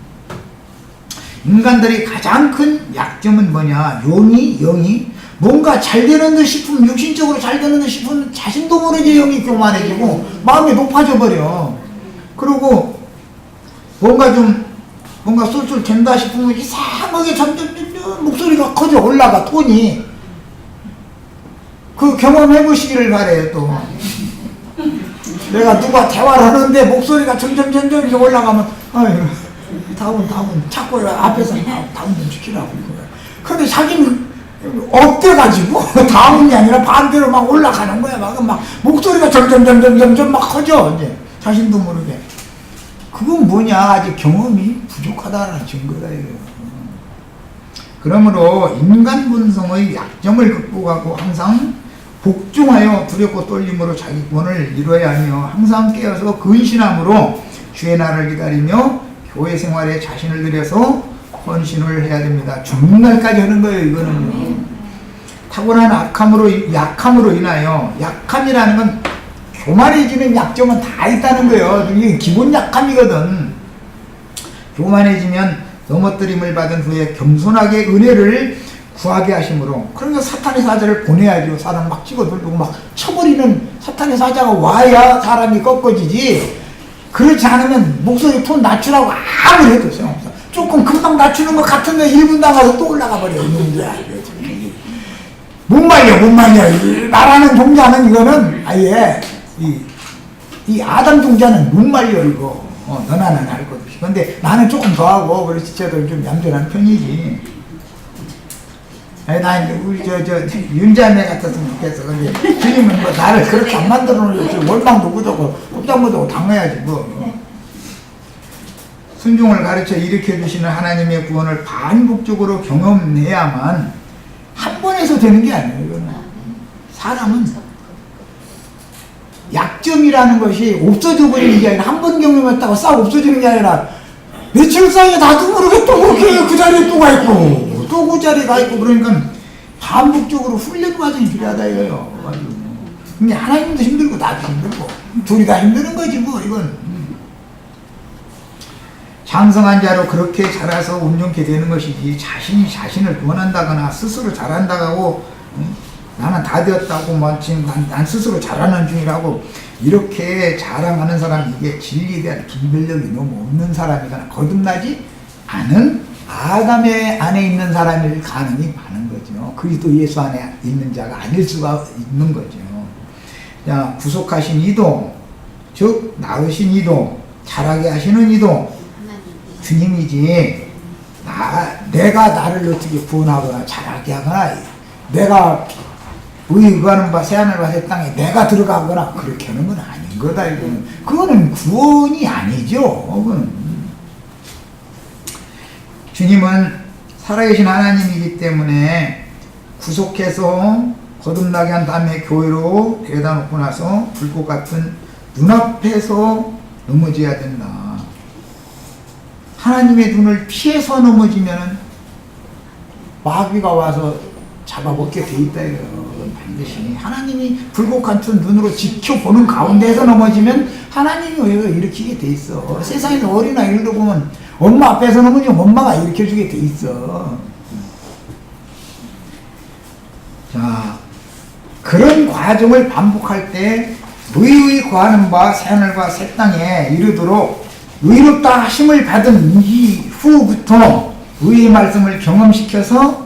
인간들이 가장 큰 약점은 뭐냐. 영이 뭔가 잘 되는 듯 싶으면 육신적으로 잘 되는 듯 싶으면 자신도 모르게 영이 교만해지고 마음이 높아져 버려. 그리고 뭔가 쏠쏠 된다 싶으면 이상하게 점점 목소리가 커져 올라가 톤이. 그 경험해 보시기를 바래요. 또 내가 누가 대화를 하는데 목소리가 점점 올라가면 아유 다운 자꾸 앞에서 다운 좀 시키라고. 그런데 자기는 업돼가지고 다운이 아니라 반대로 막 올라가는 거야. 막 목소리가 점점 막 커져. 이제 자신도 모르게. 그건 뭐냐. 아직 경험이 부족하다는 증거다 이거예요. 그러므로 인간 본성의 약점을 극복하고 항상 복종하여 두렵고 떨림으로 자기 구원을 이루어야 하며 항상 깨어서 근신함으로 주의 날을 기다리며 교회 생활에 자신을 들여서 헌신을 해야 됩니다. 죽는 날까지 하는 거예요. 이거는요. 타고난 약함으로 인하여 약함이라는 건 교만해지는 약점은 다 있다는 거예요. 이게 기본 약함이거든. 교만해지면 넘어뜨림을 받은 후에 겸손하게 은혜를 구하게 하심으로. 그러니까 사탄의 사자를 보내야죠. 사람 막 찍어들고 막 쳐버리는 사탄의 사자가 와야 사람이 꺾어지지. 그렇지 않으면 목소리 톤 낮추라고 아무리 해도 소용없어. 조금 금방 낮추는 것 같은데 1분 나가서 또 올라가 버려. 못 말려. 말하는 동자는 이거는 아예 이 아담 동자는 못 말려 이거. 너나 나나 할 것 없이. 근데 나는 조금 더 하고 그렇지 저도 좀 얌전한 편이지. 나 이제 우리 윤자매 같았으면 좋겠어. 근데 주님은 뭐 나를 그렇게 안 만들어 놓으려고 원망도 못하고 꼼짝못하고 당해야지 뭐. 순종을 가르쳐 일으켜 주시는 하나님의 구원을 반복적으로 경험해야만 한 번에서 되는 게 아니에요. 이거는 사람은 약점이라는 것이 없어져 버리는 게 아니라 한 번 경험했다고 싹 없어지는 게 아니라 며칠 사이에 나도 모르게 또 그렇게 그 자리에 또 가 있고 또 그 자리에 가 있고. 그러니까 반복적으로 훈련 과정이 필요하다 이거예요. 근데 하나님도 힘들고 나도 힘들고 둘이 다 힘드는 거지 뭐 이건. 장성한 자로 그렇게 자라서 온전케 되는 것이지, 자신이 자신을 구원한다거나 스스로 잘한다고 나는 다 되었다고 뭐 지금 난 스스로 잘하는 중이라고 이렇게 자랑하는 사람, 이게 진리에 대한 분별력이 너무 없는 사람이거나 거듭나지 않은 아담의 안에 있는 사람일 가능이 많은 거죠. 그리스도 예수 안에 있는 자가 아닐 수가 있는 거죠. 자, 구속하신 이도, 즉 낳으신 이도, 자라게 하시는 이도 주님이지, 내가 나를 어떻게 구원하거나 자라게 하거나, 내가 의하는 바 새하늘과 새 땅에 내가 들어가거나 그렇게 하는 건 아닌 거다. 이거는 그거는 구원이 아니죠. 그거는. 주님은 살아계신 하나님이기 때문에 구속해서 거듭나게 한 다음에 교회로 데려다 놓고 나서 불꽃 같은 눈앞에서 넘어져야 된다. 하나님의 눈을 피해서 넘어지면 마귀가 와서 잡아먹게 돼 있다. 반드시 하나님이 불꽃 같은 눈으로 지켜보는 가운데에서 넘어지면 하나님이 왜 일으키게 돼 있어. 세상에 어린아이들도 보면 엄마 앞에서 넘어지면 엄마가 일으켜주게 돼 있어. 자, 그런 과정을 반복할 때 의의 거하는 바 새하늘과 새 땅에 이르도록 의롭다 하심을 받은 이후부터 의의 말씀을 경험시켜서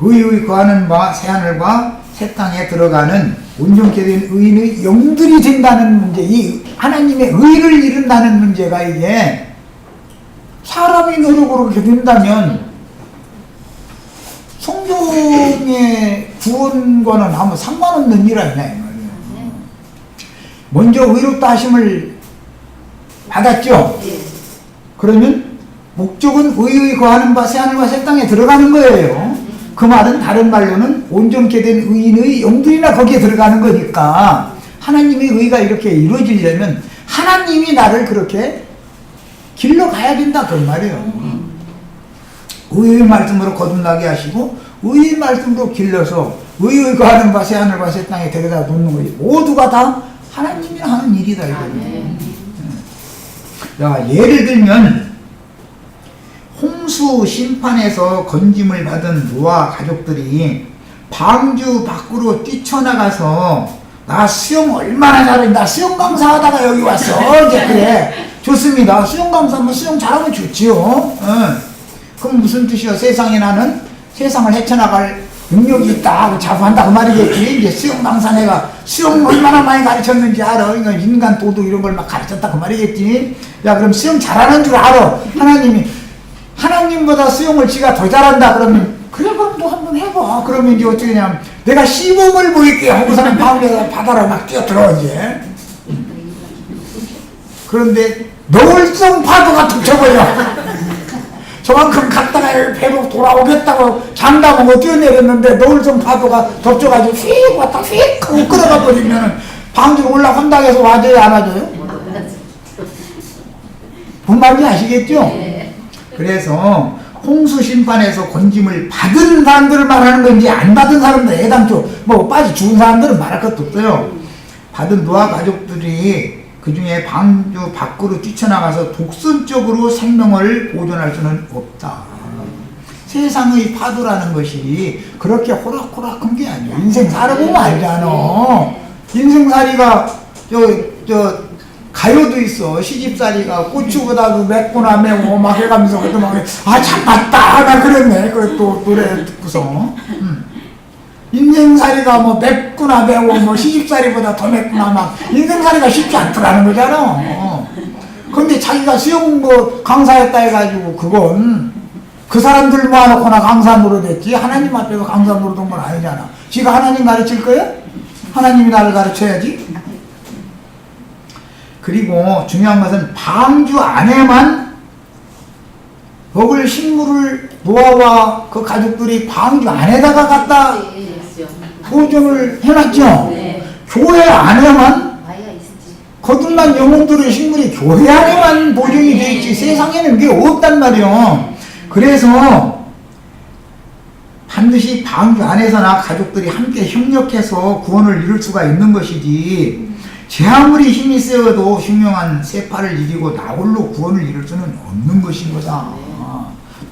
의의 거하는 바 새하늘과 새 땅에 들어가는 온전케 된 의인의 영들이 된다는 문제, 이 하나님의 의를 이룬다는 문제가, 이게 사람의 노력으로 그렇게 된다면 성경의 구원과는 아무 상관없는 일 아니냐 이 말이에요. 먼저 의롭다 하심을 받았죠. 그러면 목적은 의의 거하는 바 새하늘과 새 땅에 들어가는 거예요. 그 말은 다른 말로는 온전케 된 의인의 영들이나 거기에 들어가는 거니까, 하나님의 의가 이렇게 이루어지려면 하나님이 나를 그렇게 길러가야 된다 그 말이에요. 의의 말씀으로 거듭나게 하시고 의의 말씀으로 길러서 의의 거하는 바 새하늘과 새 땅에 데려다 놓는 거지. 모두가 다 하나님이 하는 일이다 이거예요. 자, 예를 들면 홍수 심판에서 건짐을 받은 노아 가족들이 방주 밖으로 뛰쳐나가서 나 수영 얼마나 잘해, 나 수영 강사하다가 여기 왔어. 이제 그래, 좋습니다. 수영 강사면 수영 잘하면 좋지요. 그럼 무슨 뜻이요? 세상에 나는 세상을 헤쳐나갈 능력이 있다 하고 자부한다 그 말이겠지. 이제 수영 강사 내가 수영 얼마나 많이 가르쳤는지 알아. 그러니까 인간 도덕 이런 걸 막 가르쳤다 그 말이겠지. 야, 그럼 수영 잘하는 줄 알아. 하나님보다 수영을 지가 더 잘한다 그러면, 그래 그럼 또 한번 해봐. 그러면 이제 어떻게 하냐면 내가 시범을 보일게 하고서는 바다로 막 뛰어들어 이제. 그런데 노을성 파도가 덮쳐버려. 저만큼 갔다가 배로 돌아오겠다고 장담하고 뛰어내렸는데 노을성 파도가 덮쳐가지고 휙 왔다 휙 하고 끌어가 버리면 방주로 혼당해서 와줘야 안 와줘요? 뭔 말인지 아시겠죠? 그래서 홍수 심판에서 건짐을 받은 사람들을 말하는 건지 안 받은 사람들, 애당초 뭐 빠지 죽은 사람들은 말할 것도 없어요. 받은 노아 가족들이 그 중에 방주 밖으로 뛰쳐나가서 독선적으로 생명을 보존할 수는 없다. 세상의 파도라는 것이 그렇게 호락호락한 게 아니에요. 인생 살아보면 알잖아. 인생살이가 가요도 있어. 시집살이가 고추보다도 맵구나 매워 막 해가면서 그래도 막 참 맞다 나 그랬네. 그래 또 노래 듣고서 인생살이가 뭐 맵구나 매워 뭐 시집살이보다 더 맵구나 막 인생살이가 쉽지 않더라는 거잖아. 근데 자기가 수영 뭐 강사했다 해가지고 그건 그 사람들 모아놓고나 강사 노릇했지 하나님 앞에서 강사 노릇한 건 아니잖아. 지가 하나님 가르칠 거야? 하나님이 나를 가르쳐야지. 그리고 중요한 것은 방주 안에만 먹을 식물을 노아와 그 가족들이 방주 안에다가 갖다 보존을 해놨죠. 교회 안에만 거듭난 영혼들의 식물이 교회 안에만 보존이 돼 있지 세상에는 그게 없단 말이에요. 그래서 반드시 방주 안에서나 가족들이 함께 협력해서 구원을 이룰 수가 있는 것이지, 제 아무리 힘이 세어도 흉흉한 세파를 이기고 나홀로 구원을 이룰 수는 없는 것인 거다.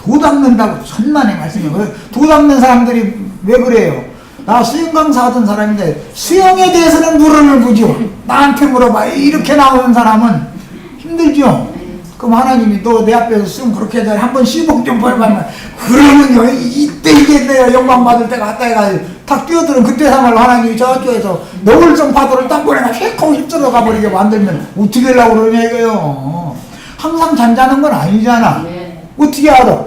도 닦는다고 천만의 말씀이에요. 도 닦는 사람들이 왜 그래요? 나 수영 강사 하던 사람인데 수영에 대해서는 물어를 보죠. 나한테 물어봐. 이렇게 나오는 사람은 힘들죠. 그럼 하나님이 너 내 앞에서 수영 그렇게 해서 한번 시범 좀 보여봐면 그러면요 이때 이게 내가 영광 받을 때가 왔다 해가지고 탁 뛰어들은 그때야말로 하나님이 저쪽에서 너울성 파도를 딱 보내가 휙 하고 휩쓸어 가버리게 만들면 어떻게 하려고 그러냐 이거요. 항상 잠자는 건 아니잖아. 어떻게 알아?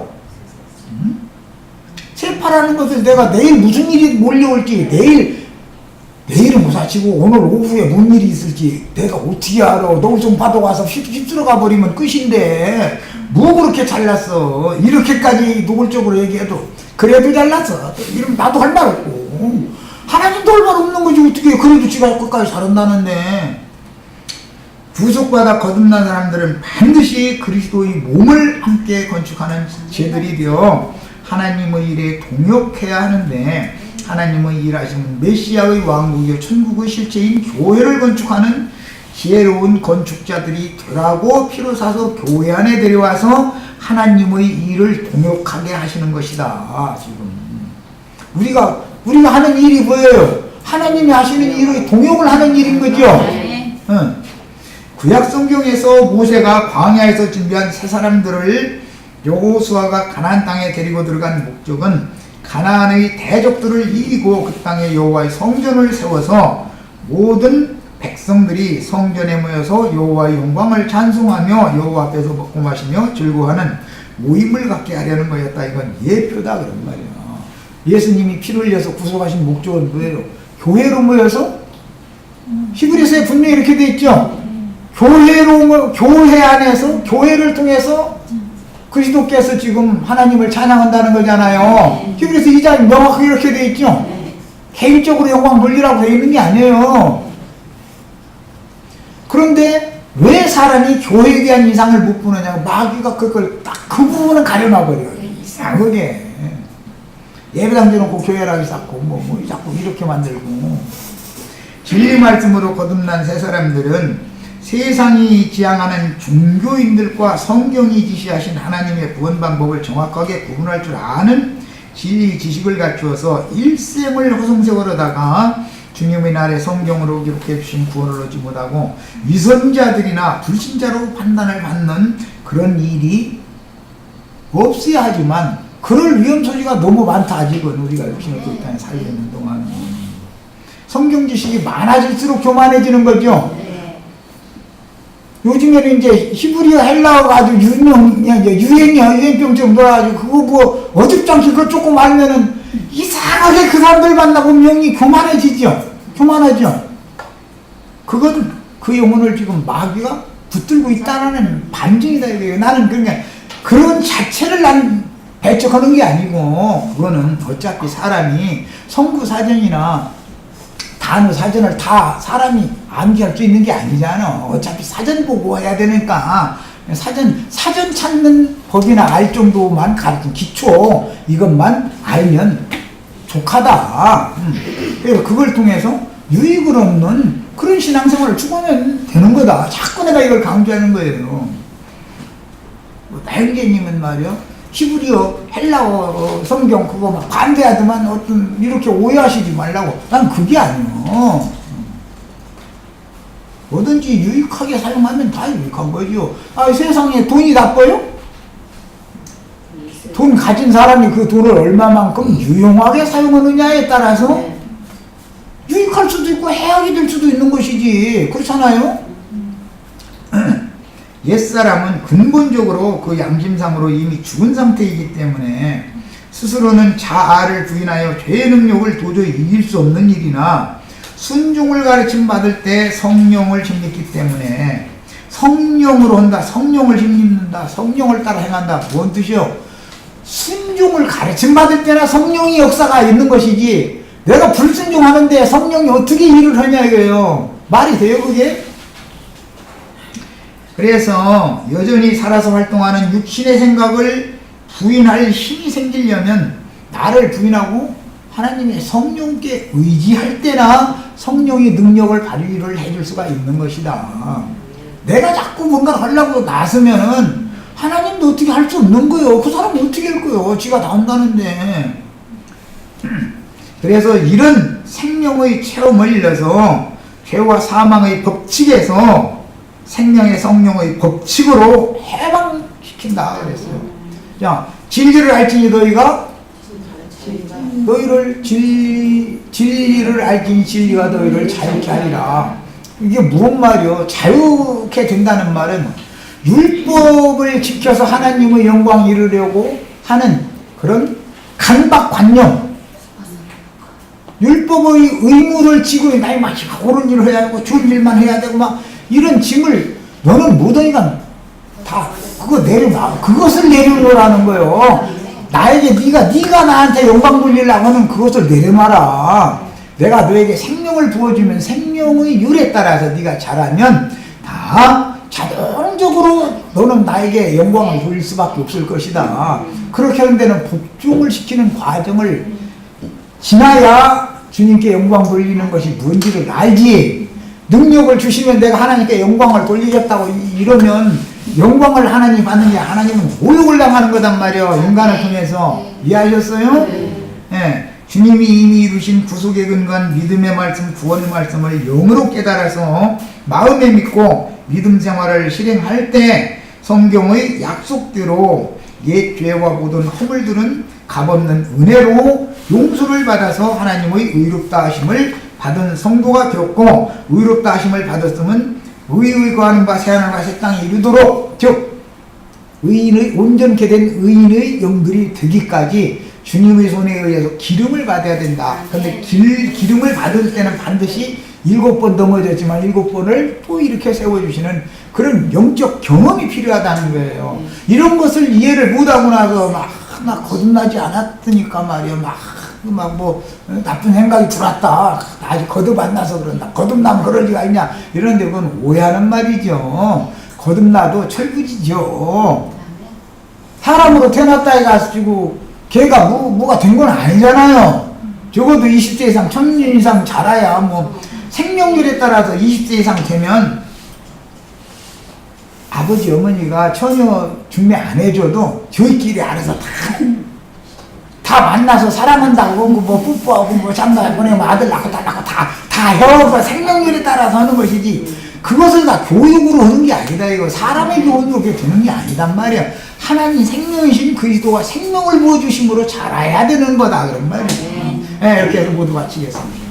세파라는 것을 내가 내일 무슨 일이 몰려올지 내일은 무사치고 오늘 오후에 뭔 일이 있을지 내가 어떻게 알아. 노을성 파도가 와서 휩쓸어 가버리면 끝인데 뭐 그렇게 잘났어. 이렇게까지 노골적으로 얘기해도 그래도 잘났어. 이러면 나도 할 말 없고 하나님도 할 말 없는 거지. 어떻게 그래도 지가 끝까지 잘한다는데. 구속받아 거듭난 사람들은 반드시 그리스도의 몸을 함께 건축하는 제들이 되어 하나님의 일에 동역해야 하는데 하나님의 일하시는 메시아의 왕국이요 천국의 실체인 교회를 건축하는 지혜로운 건축자들이 되라고 피로 사서 교회 안에 데려와서 하나님의 일을 동역하게 하시는 것이다. 지금 우리가 하는 일이 뭐예요? 하나님이 하시는 일의 동역을 하는 일인 거죠. 구약 성경에서 모세가 광야에서 준비한 세 사람들을 여호수아가 가나안 땅에 데리고 들어간 목적은 가나안의 대적들을 이기고 그 땅에 여호와의 성전을 세워서 모든 백성들이 성전에 모여서 여호와의 영광을 찬송하며 여호와 앞에서 먹고 마시며 즐거워하는 모임을 갖게 하려는 거였다. 이건 예표다 그런 말이야. 예수님이 피를 흘려서 구속하신 목적은 뭐예요? 교회로 모여서 히브리서에 분명히 이렇게 돼 있죠. 교회 안에서 교회를 통해서 그리스도께서 지금 하나님을 찬양한다는 거잖아요. 히브리서 2장에 명확하게 이렇게 돼 있죠. 개인적으로 영광 돌리라고 돼 있는 게 아니에요. 그런데 왜 사람이 교회에 대한 이상을 못 보느냐고 마귀가 그걸 딱 그 부분은 가려놔버려요. 이상하게 예배당 줘놓고 교회라고 쌓고 자꾸 이렇게 만들고. 진리 말씀으로 거듭난 세 사람들은 세상이 지향하는 종교인들과 성경이 지시하신 하나님의 구원 방법을 정확하게 구분할 줄 아는 진리 지식을 갖추어서 일생을 허송세월하다가 주님의 날에 성경으로 기록해 주신 구원을 얻지 못하고 위선자들이나 불신자로 판단을 받는 그런 일이 없어야 하지만 그럴 위험 소지가 너무 많다. 아직은 우리가 신학교 땅에 살고 있는 동안 성경 지식이 많아질수록 교만해지는 거죠. 요즘에는 이제 히브리어 헬라어가 아주 유행병처럼 돌아가지고 그거 뭐 어줍잖게 그거 조금 알면은 이상하게 그 사람들 만나보면 영이 교만해지죠. 교만하죠. 그건 그 영혼을 지금 마귀가 붙들고 있다는 반증이다 이거예요. 나는 그냥 그런 자체를 난 배척하는 게 아니고 그거는 어차피 사람이 성구사전이나 단어 사전을 다 사람이 암기할 수 있는 게 아니잖아. 어차피 사전 보고 해야 되니까 사전 찾는 법이나 알 정도만 가르친 기초 이것만 알면 족하다. 그래서 그걸 통해서 유익을 얻는 그런 신앙생활을 추구하면 되는 거다. 자꾸 내가 이걸 강조하는 거예요. 나영재님은 말이요. 히브리어, 헬라어, 성경 그거 막 반대하더만 어떤 이렇게 오해하시지 말라고. 난 그게 아니요. 뭐든지 유익하게 사용하면 다 유익한 거죠. 세상에 돈이 나빠요? 돈 가진 사람이 그 돈을 얼마만큼 유용하게 사용하느냐에 따라서 유익할 수도 있고 해악이 될 수도 있는 것이지. 그렇잖아요? 옛사람은 근본적으로 그 양심상으로 이미 죽은 상태이기 때문에 스스로는 자아를 부인하여 죄의 능력을 도저히 이길 수 없는 일이나 순종을 가르침 받을 때 성령을 힘입기 때문에 성령으로 한다, 성령을 힘입는다, 성령을 따라 행한다. 뭔 뜻이요? 순종을 가르침 받을 때나 성령의 역사가 있는 것이지 내가 불순종하는데 성령이 어떻게 일을 하냐 이거예요. 말이 돼요 그게? 그래서 여전히 살아서 활동하는 육신의 생각을 부인할 힘이 생기려면 나를 부인하고 하나님의 성령께 의지할 때나 성령의 능력을 발휘를 해줄 수가 있는 것이다. 내가 자꾸 뭔가를 하려고 나서면은 하나님도 어떻게 할 수 없는 거예요. 그 사람은 어떻게 할 거예요. 지가 다 한다는데. 그래서 이런 생명의 체험을 일러서 죄와 사망의 법칙에서 생명의 성령의 법칙으로 해방시킨다 그랬어요. 자, 진리를 알지니 너희를 진리를 알지니 진리가 너희를 자유케 하리라. 이게 무슨 말이요? 자유케 된다는 말은 율법을 지켜서 하나님의 영광 이루려고 하는 그런 강박관념, 율법의 의무를 지고 나이 막 옳은 일을 해야 되고 좋은 일만 해야 되고 막 이런 짐을 너는 무더니가 다 그것을 내려놓으라는 거예요. 나에게 네가 나한테 영광 돌리려고 하는 그것을 내려놔라. 내가 너에게 생명을 부어주면 생명의 율에 따라서 네가 잘하면 다 자동적으로 너는 나에게 영광을 돌릴 수밖에 없을 것이다. 그렇게 하는 데는 복종을 시키는 과정을 지나야 주님께 영광 돌리는 것이 뭔지를 알지. 능력을 주시면 내가 하나님께 영광을 돌리겠다고 이러면 영광을 하나님 받는 게 하나님은 모욕을 당하는 거단 말이에요. 인간을 통해서. 이해하셨어요? 네. 주님이 이미 이루신 구속의 근간 믿음의 말씀, 구원의 말씀을 영으로 깨달아서 마음에 믿고 믿음 생활을 실행할 때 성경의 약속대로 옛 죄와 모든 허물들은 값없는 은혜로 용서를 받아서 하나님의 의롭다 하심을 받은 성도가 되었고, 의롭다 하심을 받았으면 의의 거하는 바 새하늘과 새 땅에 이르도록, 즉 의인의 온전케 된 의인의 영들이 되기까지 주님의 손에 의해서 기름을 받아야 된다. 근데 기름을 받을 때는 반드시 7번 넘어졌지만 7번을 또 이렇게 세워주시는 그런 영적 경험이 필요하다는 거예요. 이런 것을 이해를 못하고 나서 막 거듭나지 않았으니까 말이야. 나쁜 생각이 들어왔다. 아직 거듭 안 나서 그런다. 거듭나면 그럴 리가 있냐. 이런데 그건 오해하는 말이죠. 거듭나도 철부지죠. 사람으로 태어났다 해가지고 걔가 뭐가 된 건 아니잖아요. 적어도 20세 이상, 1000년 이상 자라야 생명률에 따라서 20세 이상 되면 아버지, 어머니가 처녀 중매 안 해줘도 저희끼리 알아서 다 만나서 사랑한다고 뽀뽀하고 장가 보내면 아들 낳고 딸 낳고 다 해오고 생명률에 따라서 하는 것이지, 그것을 다 교육으로 하는 게 아니다. 이거 사람의 교훈으로 그렇게 되는 게 아니단 말이야. 하나님 생명이신 그리스도가 생명을 부어주심으로 자라야 되는 거다 그런 말이에요. 네, 이렇게 해서 모두 마치겠습니다.